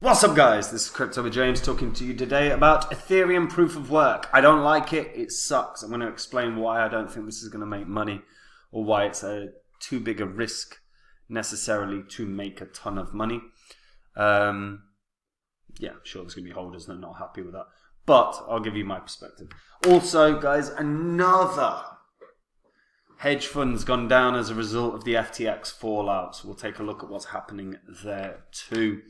What's up, guys? This is Crypto with James talking to you today about Ethereum proof of work. I don't like it. It sucks. I'm going to explain why I don't think this is going to make money or why it's too big a risk necessarily to make a ton of money. Yeah, sure, there's going to be holders that are not happy with that, but I'll give you my perspective. Also, guys, another hedge fund's gone down as a result of the FTX fallout. So we'll take a look at what's happening there too.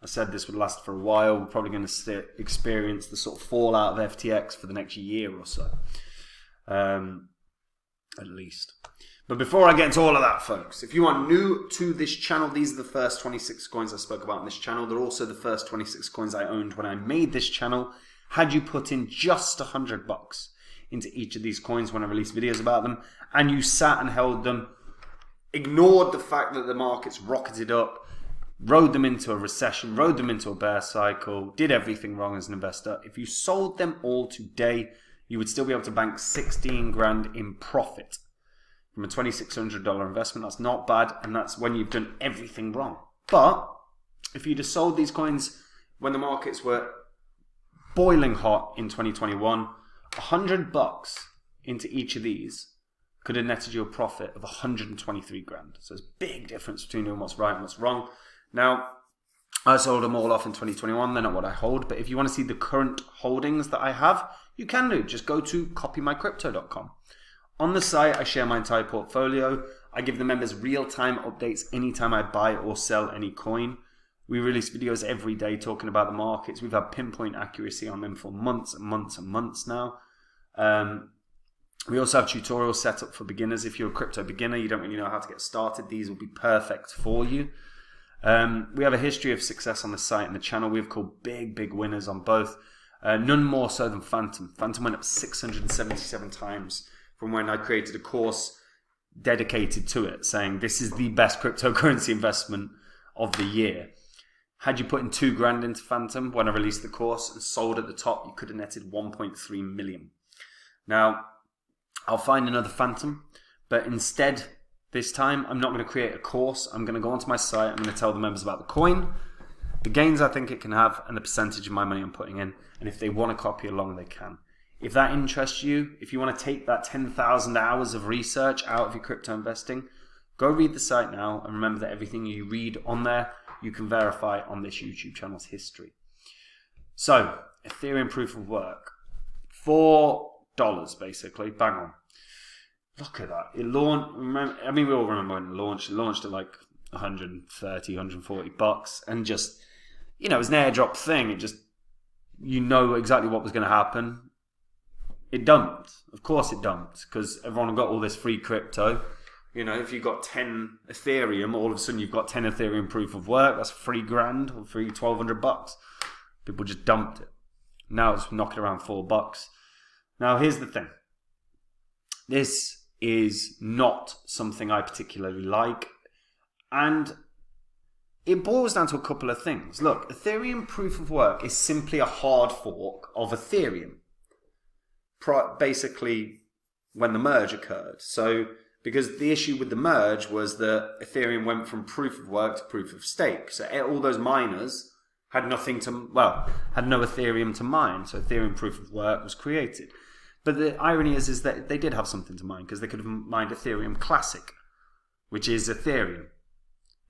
I said this would last for a while. We're probably going to experience the sort of fallout of FTX for the next year or so, at least. But before I get into all of that, folks, if you are new to this channel, these are the first 26 coins I spoke about on this channel. They're also the first 26 coins I owned when I made this channel. Had you put in just $100 into each of these coins when I released videos about them, and you sat and held them, ignored the fact that the markets rocketed up, rode them into a recession, rode them into a bear cycle, did everything wrong as an investor, if you sold them all today, you would still be able to bank 16 grand in profit from a $2,600 investment. That's not bad, and that's when you've done everything wrong. But if you'd have sold these coins when the markets were boiling hot in 2021, $100 into each of these could have netted you a profit of 123 grand. So there's a big difference between doing what's right and what's wrong. Now, I sold them all off in 2021. They're not what I hold. But if you want to see the current holdings that I have, you can do. Just go to CopyMyCryptocom. On the site, I share my entire portfolio. I give the members real-time updates anytime I buy or sell any coin. We release videos every day talking about the markets. We've had pinpoint accuracy on them for months and months and months now. We also have tutorials set up for beginners. If you're a crypto beginner, you don't really know how to get started, these will be perfect for you. We have a history of success on the site and the channel. We've called big winners on both. None more so than Phantom. Phantom went up 677 times from when I created a course dedicated to it, saying this is the best cryptocurrency investment of the year. Had you put in 2 grand into Phantom when I released the course and sold at the top, you could have netted 1.3 million. Now, I'll find another Phantom, but instead, this time, I'm not going to create a course. I'm going to go onto my site. I'm going to tell the members about the coin, the gains I think it can have, and the percentage of my money I'm putting in. And if they want to copy along, they can. If that interests you, if you want to take that 10,000 hours of research out of your crypto investing, go read the site now. And remember that everything you read on there, you can verify on this YouTube channel's history. So, Ethereum proof of work. $4 basically, bang on. Look at that. It launched, I mean, we all remember when it launched. It launched at like 130, 140 bucks. And just, you know, it was an airdrop thing. It just, you know exactly what was going to happen. It dumped. Of course it dumped. Because everyone got all this free crypto. You know, if you've got 10 Ethereum, all of a sudden you've got 10 Ethereum proof of work. That's $3 grand or free 1,200 bucks. People just dumped it. Now it's knocking around $4. Now here's the thing. This is not something I particularly like, and it boils down to a couple of things. Look, Ethereum proof of work is simply a hard fork of Ethereum, basically when the merge occurred. So, because the issue with the merge was that Ethereum went from proof of work to proof of stake. So all those miners had nothing to, well, had no Ethereum to mine. So Ethereum proof of work was created. But the irony is that they did have something to mine, because they could have mined Ethereum Classic, which is Ethereum,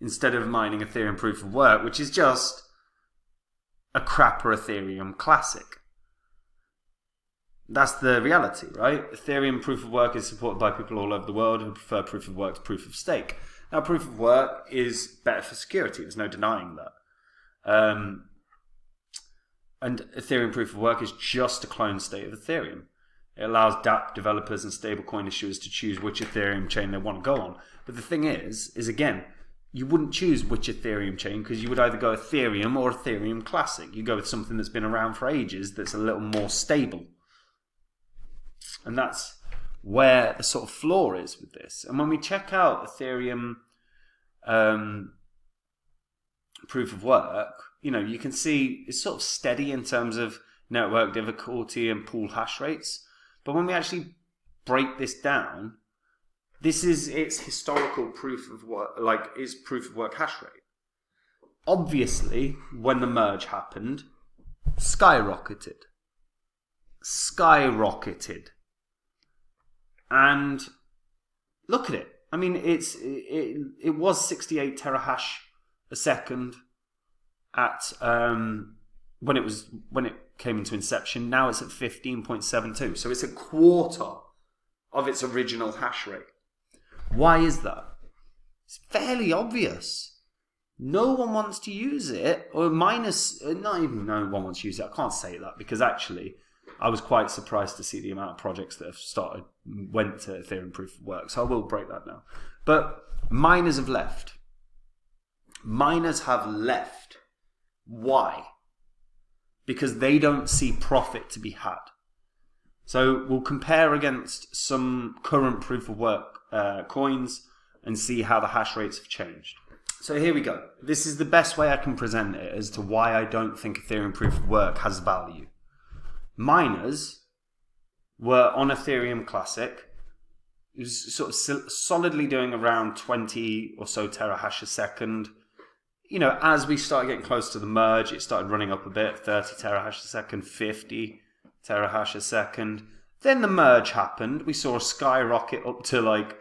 instead of mining Ethereum proof of work, which is just a crapper Ethereum Classic. That's the reality, right? Ethereum proof of work is supported by people all over the world who prefer proof of work to proof of stake. Now, proof of work is better for security. There's no denying that. And Ethereum proof of work is just a clone state of Ethereum. It allows dApp developers and stablecoin issuers to choose which Ethereum chain they want to go on. But the thing is again, you wouldn't choose which Ethereum chain, because you would either go Ethereum or Ethereum Classic. You go with something that's been around for ages, that's a little more stable. And that's where the sort of flaw is with this. And when we check out Ethereum proof of work, you know, you can see it's sort of steady in terms of network difficulty and pool hash rates. But when we actually break this down, this is its historical proof of work, like its proof of work hash rate. obviously, when the merge happened, skyrocketed. Skyrocketed. And look at it. I mean, it was 68 terahash a second at when it came into inception. Now it's at 15.72. So it's a quarter of its original hash rate. Why is that? It's fairly obvious. No one wants to use it, or not even no one wants to use it. I can't say that because actually I was quite surprised to see the amount of projects that have went to Ethereum proof of work. So I will break that down. But miners have left. Miners have left. Why? Because they don't see profit to be had. So we'll compare against some current proof of work coins and see how the hash rates have changed. So here we go. This is the best way I can present it as to why I don't think Ethereum proof of work has value. Miners were on Ethereum Classic. It was sort of solidly doing around 20 or so terahash a second. You know, as we started getting close to the merge, it started running up a bit, 30 terahash a second, 50 terahash a second. Then the merge happened. We saw a skyrocket up to like,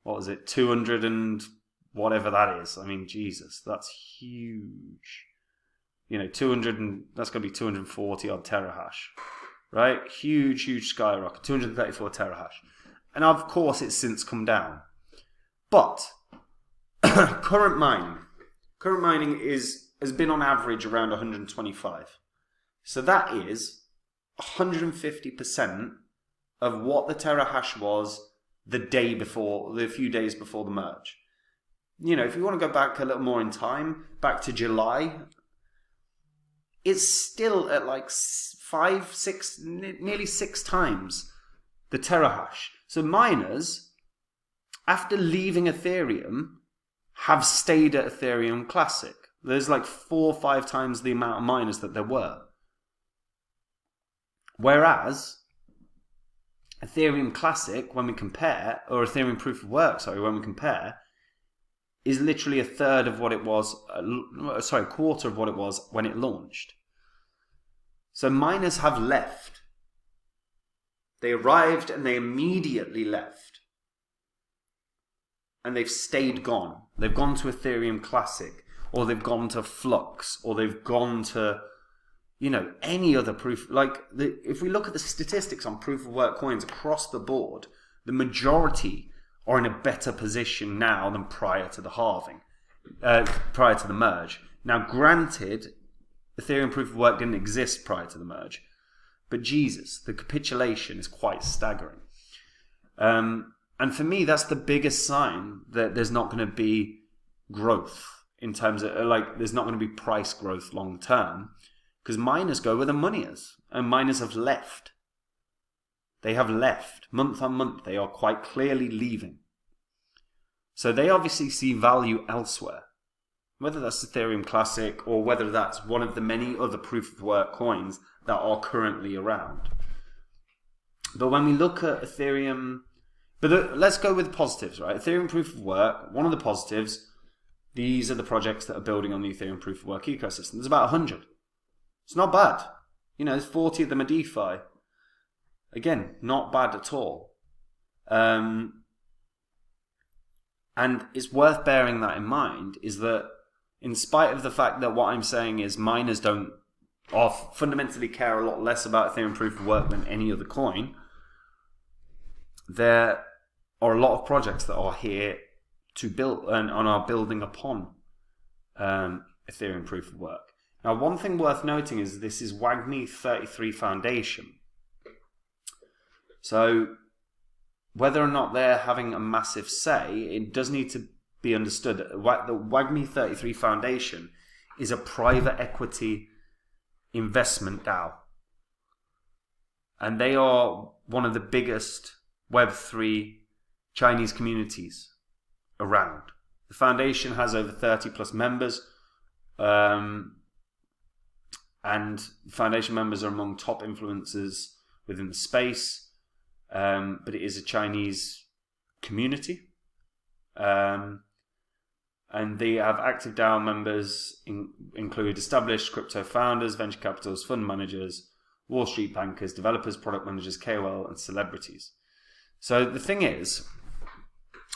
what was it, 200 and whatever that is. I mean, Jesus, that's huge. You know, 200 and that's going to be 240 odd terahash, right? Huge skyrocket, 234 terahash. And of course, it's since come down. But current mining has been on average around 125. So that is 150% of what the terahash was the few days before the merge. You know, if you want to go back a little more in time, back to July, it's still at like 5, 6, nearly 6 times the terahash. So miners, after leaving Ethereum, have stayed at Ethereum Classic. There's like 4 or 5 times the amount of miners that there were. Whereas Ethereum Classic, when we compare, or Ethereum Proof of Work, when we compare, is literally a third of what it was, a quarter of what it was when it launched. So miners have left. They arrived and they immediately left. And they've stayed gone. They've gone to Ethereum Classic, or they've gone to Flux, or they've gone to, you know, any other proof. Like, if we look at the statistics on proof of work coins across the board, the majority are in a better position now than prior to the halving, prior to the merge. Now, granted, Ethereum proof of work didn't exist prior to the merge, but Jesus, the capitulation is quite staggering. And for me, that's the biggest sign that there's not going to be growth in terms of, like, there's not going to be price growth long term, because miners go where the money is, and miners have left. They have left. Month on month, they are quite clearly leaving. So they obviously see value elsewhere, whether that's Ethereum Classic or whether that's one of the many other proof of work coins that are currently around. But when we look at Ethereum, let's go with the positives, right? Ethereum proof of work, one of the positives, these are the projects that are building on the Ethereum proof of work ecosystem. There's about 100. It's not bad. You know, there's 40 of them are DeFi. Again, not bad at all. And it's worth bearing that in mind, is that in spite of the fact that what I'm saying is miners fundamentally care a lot less about Ethereum proof of work than any other coin, there are a lot of projects that are here to build and are building upon Ethereum proof of work. Now, one thing worth noting is this is WAGMI 33 Foundation. So whether or not they're having a massive say, it does need to be understood. The WAGMI 33 Foundation is a private equity investment DAO. And they are one of the biggest Web3 Chinese communities around. The foundation has over 30 plus members. And foundation members are among top influencers within the space. But it is a Chinese community. And they have active DAO members include established crypto founders, venture capitalists, fund managers, Wall Street bankers, developers, product managers, KOL, and celebrities. So the thing is,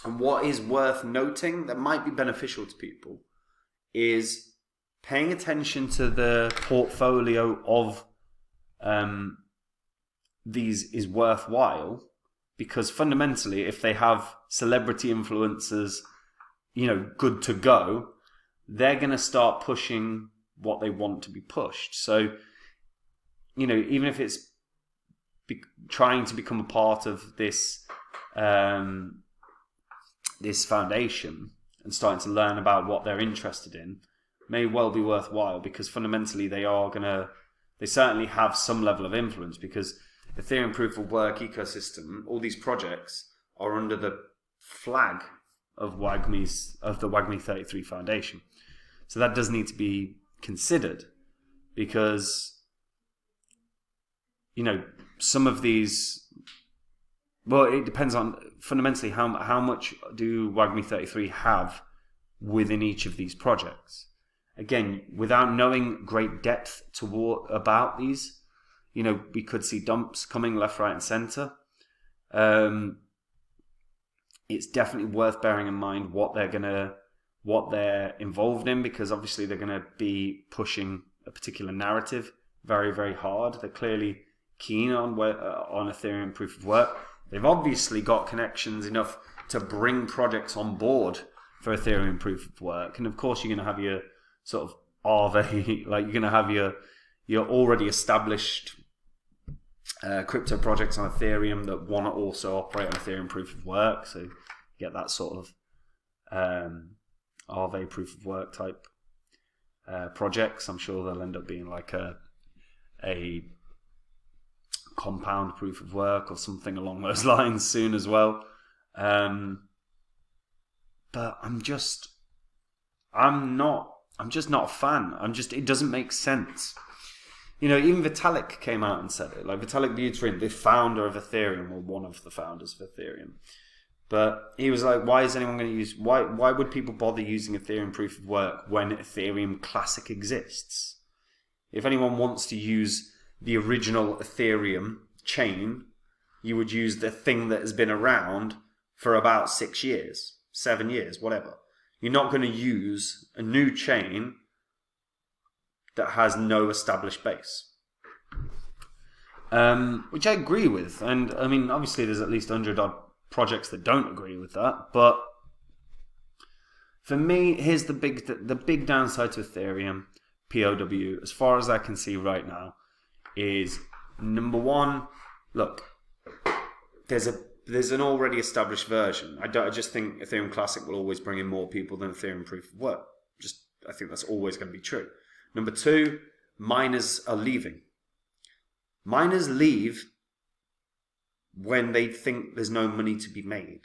and what is worth noting that might be beneficial to people, is paying attention to the portfolio of these is worthwhile, because fundamentally, if they have celebrity influencers, good to go, they're going to start pushing what they want to be pushed. So, even if it's trying to become a part of this this foundation and starting to learn about what they're interested in, may well be worthwhile, because fundamentally they certainly have some level of influence, because Ethereum Proof of Work ecosystem, all these projects are under the flag of the WAGMI 33 Foundation. So that does need to be considered, because some of these, well, it depends on fundamentally how much do WAGMI 33 have within each of these projects. Again, without knowing great depth about these, we could see dumps coming left, right, and center. It's definitely worth bearing in mind what they're involved in, because obviously they're going to be pushing a particular narrative very, very hard. They're clearly keen on Ethereum Proof of Work. They've obviously got connections enough to bring projects on board for Ethereum Proof of Work, and of course you're going to have your sort of RV, like you're going to have your already established crypto projects on Ethereum that want to also operate on Ethereum Proof of Work. So you get that sort of RV Proof of Work type projects. I'm sure they'll end up being like a compound Proof of Work or something along those lines soon as well. But I'm just not a fan. It doesn't make sense. Even Vitalik came out and said it. Like Vitalik Buterin, the founder of Ethereum, or one of the founders of Ethereum. But he was like, why would people bother using Ethereum Proof of Work when Ethereum Classic exists? If anyone wants to use the original Ethereum chain, you would use the thing that has been around for about 6 years, 7 years, whatever. You're not going to use a new chain that has no established base. Which I agree with. And I mean, obviously there's at least 100 odd projects that don't agree with that. But for me, here's the big downside to Ethereum POW, as far as I can see right now, is number one, look, there's an already established version. I just think Ethereum Classic will always bring in more people than Ethereum Proof of Work. I think that's always going to be true. Number two, miners are leaving. Miners leave when they think there's no money to be made.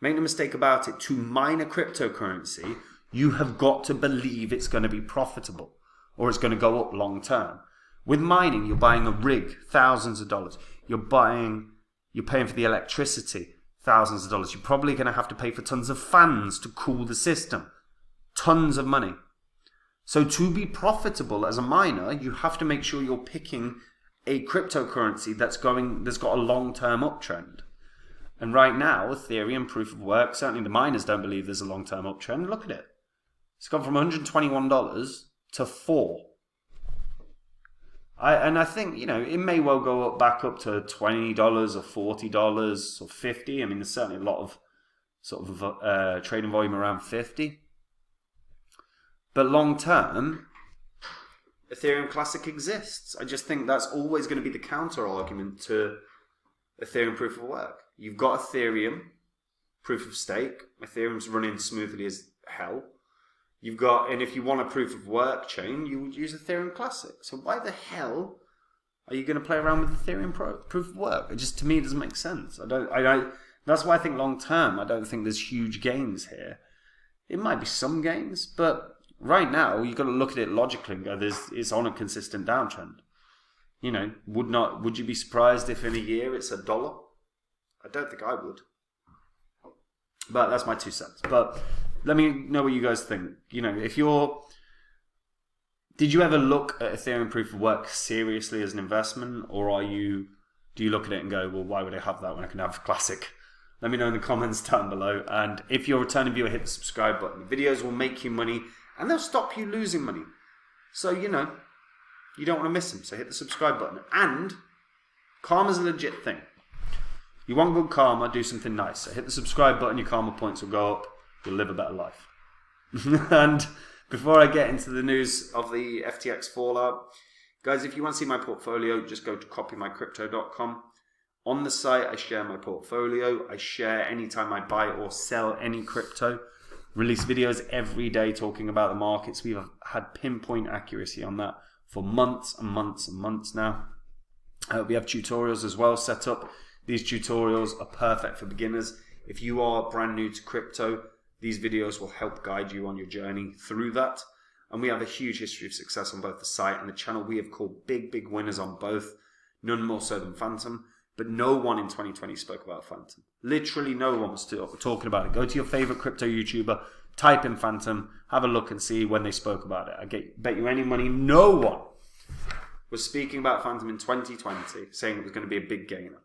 Make no mistake about it, to mine a cryptocurrency, you have got to believe it's going to be profitable, or it's going to go up long term. With mining, you're buying a rig, thousands of dollars. You're paying for the electricity, thousands of dollars. You're probably going to have to pay for tons of fans to cool the system. Tons of money. So to be profitable as a miner, you have to make sure you're picking a cryptocurrency that's got a long-term uptrend. And right now, Ethereum Proof of Work, certainly the miners don't believe there's a long-term uptrend. Look at it. It's gone from $121 to $4. I think, it may well go back up to $20 or $40 or $50. I mean, there's certainly a lot of sort of trading volume around 50. But long term, Ethereum Classic exists. I just think that's always going to be the counter argument to Ethereum Proof of Work. You've got Ethereum Proof of Stake. Ethereum's running smoothly as hell. And if you want a Proof of Work chain, you would use Ethereum Classic. So why the hell are you going to play around with Ethereum Proof of Work? To me, it doesn't make sense. That's why I think long term, I don't think there's huge gains here. It might be some gains, but right now, you've got to look at it logically and go, it's on a consistent downtrend. Would you be surprised if in a year it's $1? I don't think I would. But that's my 2 cents. But let me know what you guys think. You know, if you're... Did you ever look at Ethereum Proof of Work seriously as an investment? Or do you look at it and go, well, why would I have that when I can have Classic? Let me know in the comments down below. And if you're a returning viewer, hit the subscribe button. The videos will make you money and they'll stop you losing money. So, you know, you don't want to miss them. So hit the subscribe button. And karma's a legit thing. You want good karma, do something nice. So hit the subscribe button, your karma points will go up. You'll live a better life. And before I get into the news of the FTX fallout, guys, if you want to see my portfolio, just go to CopyMyCryptocom. On the site, I share my portfolio. I share anytime I buy or sell any crypto. Release videos every day talking about the markets. We've had pinpoint accuracy on that for months and months and months now. We have tutorials as well set up. These tutorials are perfect for beginners. If you are brand new to crypto, these videos will help guide you on your journey through that. And we have a huge history of success on both the site and the channel. We have called big winners on both, none more so than Phantom. But no one in 2020 spoke about Phantom. Literally no one was talking about it. Go to your favorite crypto YouTuber, type in Phantom, have a look and see when they spoke about it. I bet you any money, no one was speaking about Phantom in 2020, saying it was going to be a big gainer.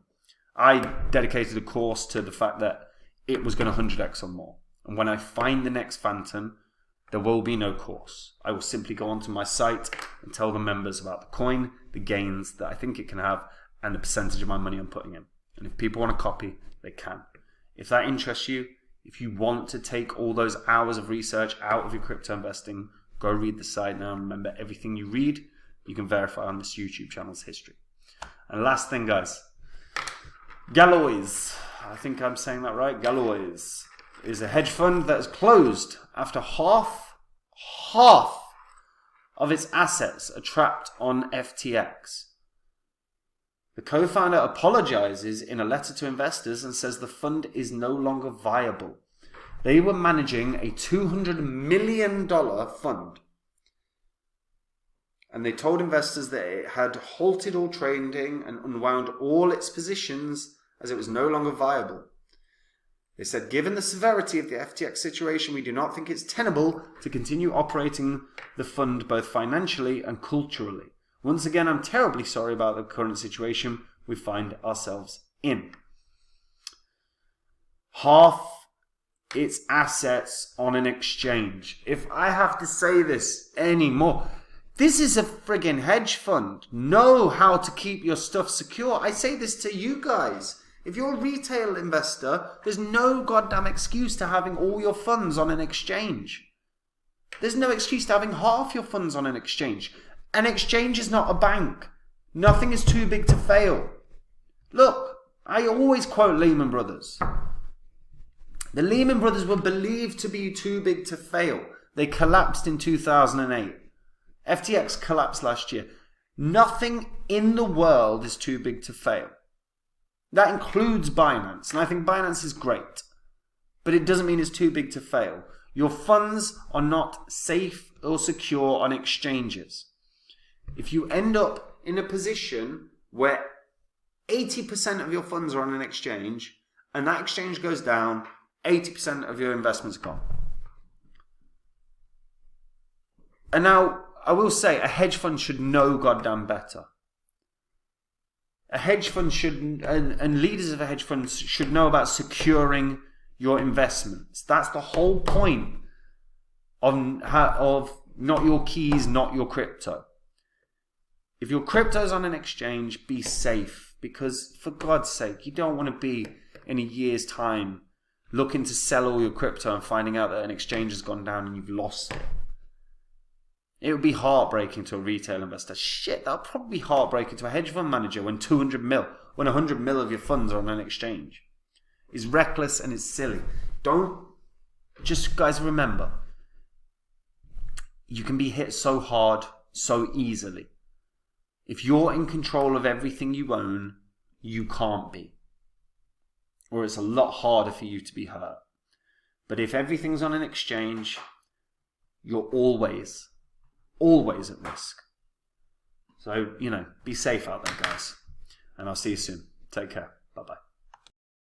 I dedicated a course to the fact that it was going to 100x or more. And when I find the next Phantom, there will be no course. I will simply go onto my site and tell the members about the coin, the gains that I think it can have, and the percentage of my money I'm putting in. And if people want to copy, they can. If that interests you, if you want to take all those hours of research out of your crypto investing, go read the site now. And remember, everything you read, you can verify on this YouTube channel's history. And last thing, guys, Galois, I think I'm saying that right, Galois is a hedge fund that is closed after half of its assets are trapped on FTX. The co-founder apologizes in a letter to investors and says the fund is no longer viable. They were managing a $200 million fund. And they told investors that it had halted all trading and unwound all its positions as it was no longer viable. They said, given the severity of the FTX situation, we do not think it's tenable to continue operating the fund both financially and culturally. Once again, I'm terribly sorry about the current situation we find ourselves in. Half its assets on an exchange. If I have to say this anymore, this is a friggin' hedge fund. Know how to keep your stuff secure. I say this to you guys. If you're a retail investor, there's no goddamn excuse to having all your funds on an exchange. There's no excuse to having half your funds on an exchange. An exchange is not a bank. Nothing is too big to fail. Look, I always quote Lehman Brothers. The Lehman Brothers were believed to be too big to fail. They collapsed in 2008. FTX collapsed last year. Nothing in the world is too big to fail. That includes Binance, and I think Binance is great. But it doesn't mean it's too big to fail. Your funds are not safe or secure on exchanges. If you end up in a position where 80% of your funds are on an exchange, and that exchange goes down, 80% of your investment's gone. And now, I will say, a hedge fund should know goddamn better. A hedge fund should, and leaders of a hedge fund should know about securing your investments. That's the whole point of not your keys, not your crypto. If your crypto's on an exchange, be safe. Because, for God's sake, you don't want to be, in a year's time, looking to sell all your crypto and finding out that an exchange has gone down and you've lost it. It would be heartbreaking to a retail investor. Shit, that would probably be heartbreaking to a hedge fund manager when 100 mil of your funds are on an exchange. It's reckless and it's silly. Just guys, remember, you can be hit so hard, so easily. If you're in control of everything you own, you can't be. Or it's a lot harder for you to be hurt. But if everything's on an exchange, you're always at risk. So, be safe out there, guys. And I'll see you soon. Take care. Bye-bye.